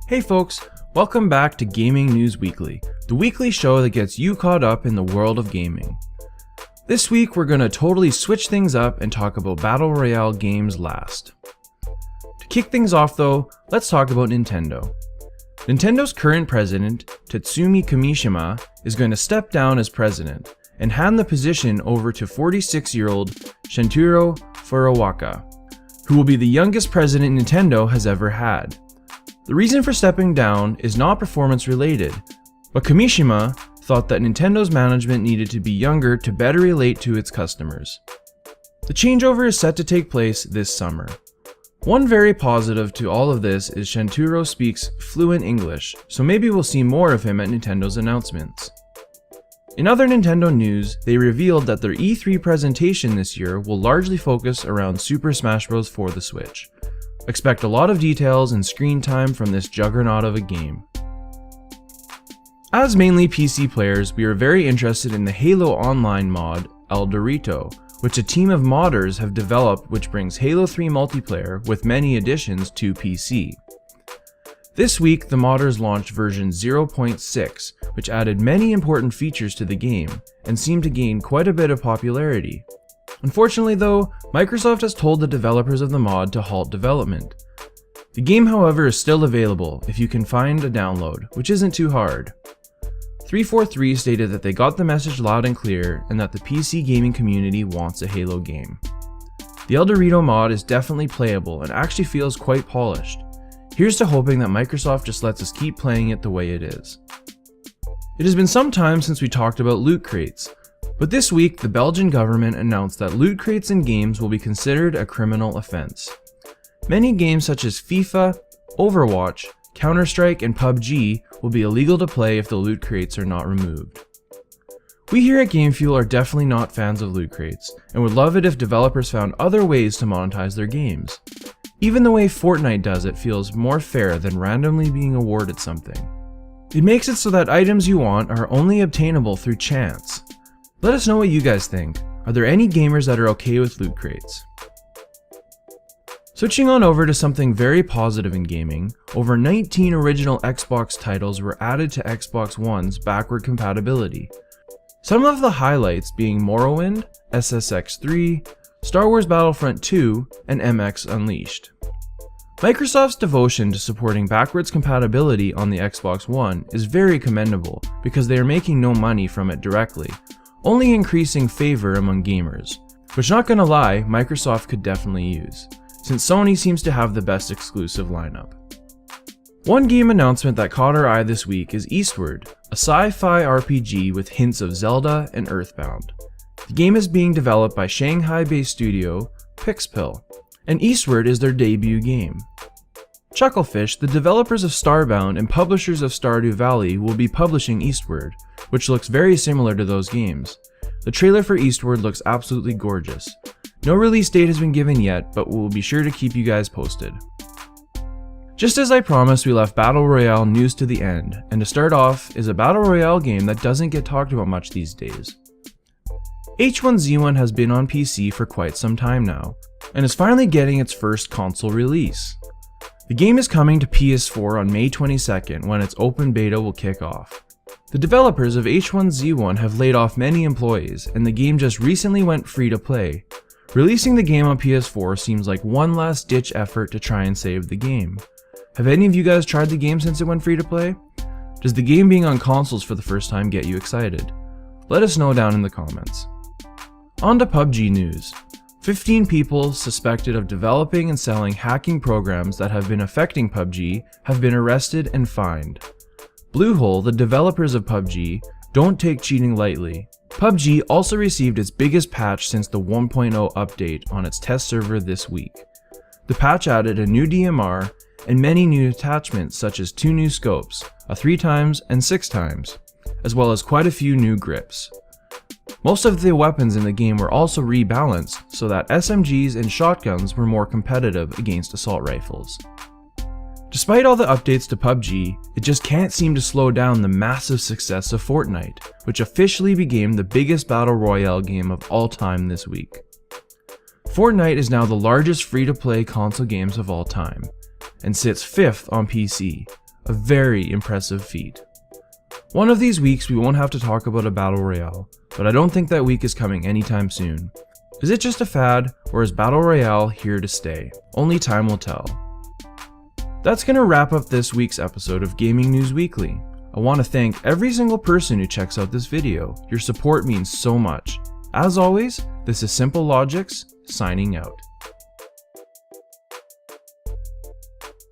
Hey folks, welcome back to Gaming News Weekly, the weekly show that gets you caught up in the world of gaming. This week we're gonna totally switch things up and talk about Battle Royale games last. To kick things off though, let's talk about Nintendo. Nintendo's current president, Tatsumi Kimishima, is going to step down as president and hand the position over to 46-year-old Shintaro Furuwaka, who will be the youngest president Nintendo has ever had. The reason for stepping down is not performance related, but Kimishima thought that Nintendo's management needed to be younger to better relate to its customers. The changeover is set to take place this summer. One very positive to all of this is Shintaro speaks fluent English, so maybe we'll see more of him at Nintendo's announcements. In other Nintendo news, they revealed that their E3 presentation this year will largely focus around Super Smash Bros. For the Switch. Expect a lot of details and screen time from this juggernaut of a game. As mainly PC players, we are very interested in the Halo Online mod, El Dorito, which a team of modders have developed, which brings Halo 3 multiplayer with many additions to PC. This week, the modders launched version 0.6, which added many important features to the game, and seemed to gain quite a bit of popularity. Unfortunately though, Microsoft has told the developers of the mod to halt development. The game however is still available if you can find a download, which isn't too hard. 343 stated that they got the message loud and clear and that the PC gaming community wants a Halo game. The El Dorito mod is definitely playable and actually feels quite polished. Here's to hoping that Microsoft just lets us keep playing it the way it is. It has been some time since we talked about loot crates, but this week the Belgian government announced that loot crates in games will be considered a criminal offense. Many games such as FIFA, Overwatch, Counter-Strike, and PUBG will be illegal to play if the loot crates are not removed. We here at GameFuel are definitely not fans of loot crates, and would love it if developers found other ways to monetize their games. Even the way Fortnite does it feels more fair than randomly being awarded something. It makes it so that items you want are only obtainable through chance. Let us know what you guys think. Are there any gamers that are okay with loot crates? Switching on over to something very positive in gaming, over 19 original Xbox titles were added to Xbox One's backward compatibility. Some of the highlights being Morrowind, SSX3, Star Wars Battlefront 2, and MX Unleashed. Microsoft's devotion to supporting backwards compatibility on the Xbox One is very commendable because they are making no money from it directly, only increasing favor among gamers, which not gonna lie, Microsoft could definitely use, since Sony seems to have the best exclusive lineup. One game announcement that caught our eye this week is Eastward, a sci-fi RPG with hints of Zelda and Earthbound. The game is being developed by Shanghai-based studio Pixpil, and Eastward is their debut game. Chucklefish, the developers of Starbound and publishers of Stardew Valley, will be publishing Eastward, which looks very similar to those games. The trailer for Eastward looks absolutely gorgeous. No release date has been given yet, but we'll be sure to keep you guys posted. Just as I promised, we left Battle Royale news to the end, and to start off is a Battle Royale game that doesn't get talked about much these days. H1Z1 has been on PC for quite some time now, and is finally getting its first console release. The game is coming to PS4 on May 22nd when its open beta will kick off. The developers of H1Z1 have laid off many employees, and the game just recently went free to play. Releasing the game on PS4 seems like one last ditch effort to try and save the game. Have any of you guys tried the game since it went free to play? Does the game being on consoles for the first time get you excited? Let us know down in the comments. On to PUBG news. 15 people suspected of developing and selling hacking programs that have been affecting PUBG have been arrested and fined. Bluehole, the developers of PUBG, don't take cheating lightly. PUBG also received its biggest patch since the 1.0 update on its test server this week. The patch added a new DMR and many new attachments such as 2 new scopes, a 3x and 6x, as well as quite a few new grips. Most of the weapons in the game were also rebalanced so that SMGs and shotguns were more competitive against assault rifles. Despite all the updates to PUBG, it just can't seem to slow down the massive success of Fortnite, which officially became the biggest battle royale game of all time this week. Fortnite is now the largest free-to-play console games of all time, and sits 5th on PC, a very impressive feat. One of these weeks we won't have to talk about a battle royale, but I don't think that week is coming anytime soon. Is it just a fad, or is battle royale here to stay? Only time will tell. That's gonna wrap up this week's episode of Gaming News Weekly. I want to thank every single person who checks out this video. Your support means so much. As always, this is Simple Logics, signing out.